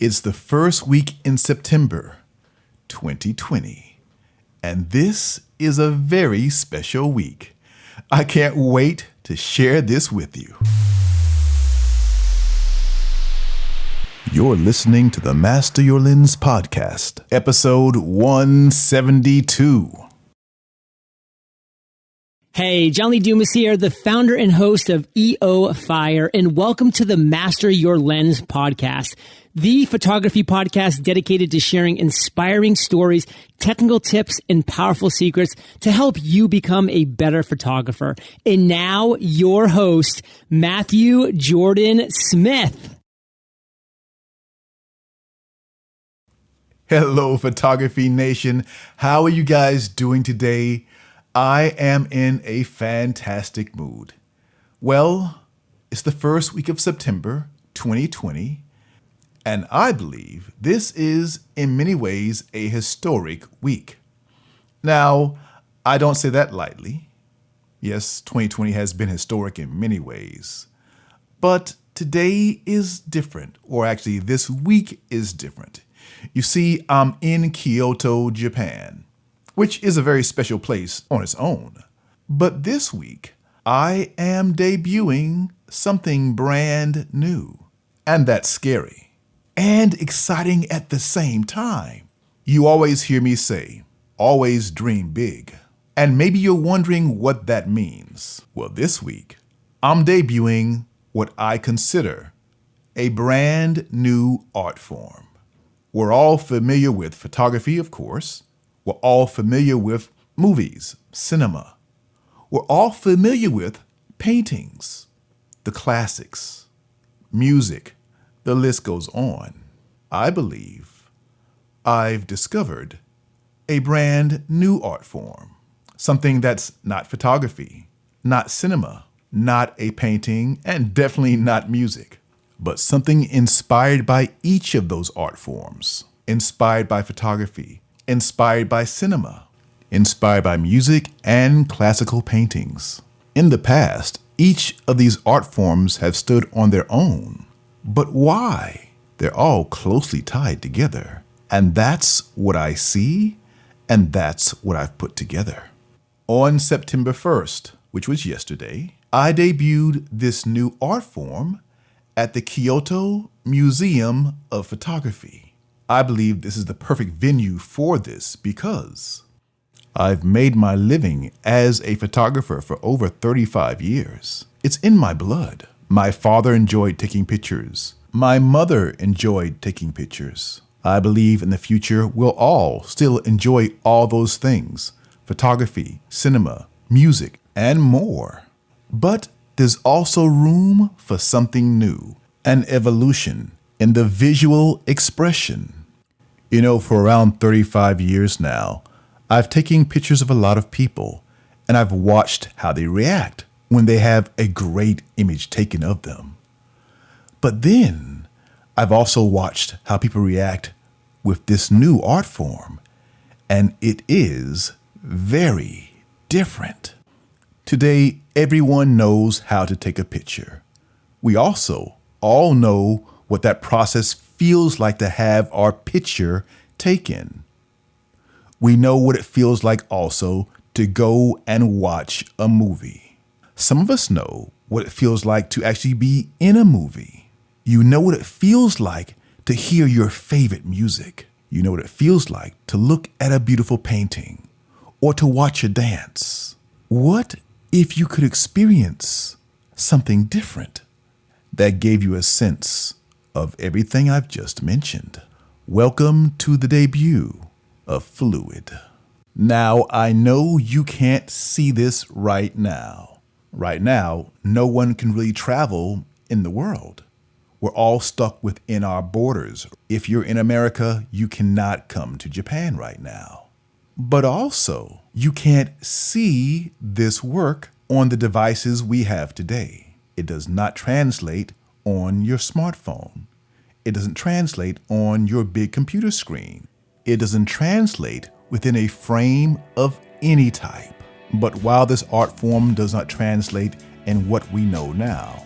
It's the first week in September 2020, and this is a very special week. I can't wait to share this with you. You're listening to the Master Your Lens podcast, episode 172. Hey, John Lee Dumas here, the founder and host of EO Fire, and welcome to the Master Your Lens podcast, the photography podcast dedicated to sharing inspiring stories, technical tips, and powerful secrets to help you become a better photographer. And now, your host, Matthew Jordan Smith. Hello, Photography Nation. How are you guys doing today? I am in a fantastic mood. Well, it's the first week of September 2020, and I believe this is, in many ways, a historic week. Now, I don't say that lightly. Yes, 2020 has been historic in many ways, but today is different, or actually this week is different. You see, I'm in Kyoto, Japan, which is a very special place on its own. But this week, I am debuting something brand new. And that's scary and exciting at the same time. You always hear me say, always dream big. And maybe you're wondering what that means. Well, this week, I'm debuting what I consider a brand new art form. We're all familiar with photography, of course. We're all familiar with movies, cinema. We're all familiar with paintings, the classics, music, the list goes on. I believe I've discovered a brand new art form, something that's not photography, not cinema, not a painting, and definitely not music, but something inspired by each of those art forms, inspired by photography, inspired by cinema, inspired by music and classical paintings. In the past, each of these art forms have stood on their own. But why? They're all closely tied together. And that's what I see, and that's what I've put together. On September 1st, which was yesterday, I debuted this new art form at the Kyoto Museum of Photography. I believe this is the perfect venue for this because I've made my living as a photographer for over 35 years. It's in my blood. My father enjoyed taking pictures. My mother enjoyed taking pictures. I believe in the future we'll all still enjoy all those things: photography, cinema, music, and more. But there's also room for something new, an evolution in the visual expression. You know, for around 35 years now, I've taken pictures of a lot of people, and I've watched how they react when they have a great image taken of them. But then I've also watched how people react with this new art form, and it is very different. Today, everyone knows how to take a picture. We also all know what that process feels like to have our picture taken. We know what it feels like also to go and watch a movie. Some of us know what it feels like to actually be in a movie. You know what it feels like to hear your favorite music. You know what it feels like to look at a beautiful painting or to watch a dance. What if you could experience something different that gave you a sense of everything I've just mentioned? Welcome to the debut of Fluid. Now, I know you can't see this right now. Right now, no one can really travel in the world. We're all stuck within our borders. If you're in America, you cannot come to Japan right now. But also, you can't see this work on the devices we have today. It does not translate on your smartphone. It doesn't translate on your big computer screen. It doesn't translate within a frame of any type. But while this art form does not translate in what we know now,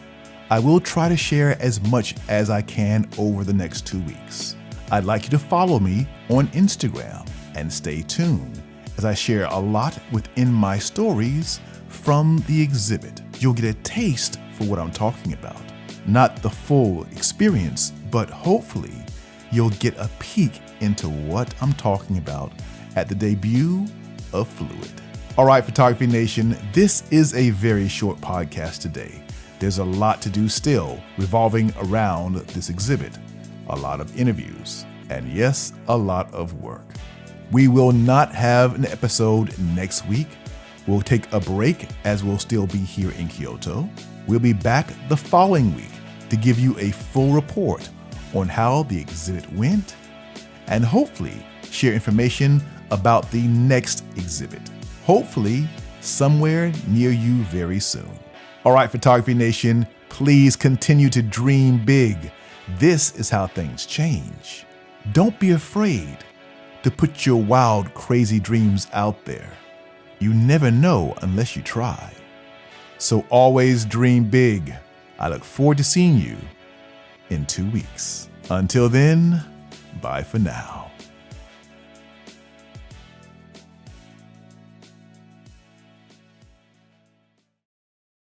I will try to share as much as I can over the next 2 weeks. I'd like you to follow me on Instagram and stay tuned as I share a lot within my stories from the exhibit. You'll get a taste for what I'm talking about. Not the full experience, but hopefully you'll get a peek into what I'm talking about at the debut of Fluid. All right, Photography Nation, this is a very short podcast today. There's a lot to do still revolving around this exhibit. A lot of interviews, and yes, a lot of work. We will not have an episode next week. We'll take a break as we'll still be here in Kyoto. We'll be back the following week to give you a full report on how the exhibit went and hopefully share information about the next exhibit, hopefully somewhere near you very soon. All right, Photography Nation, please continue to dream big. This is how things change. Don't be afraid to put your wild, crazy dreams out there. You never know unless you try. So always dream big. I look forward to seeing you in 2 weeks. Until then, bye for now.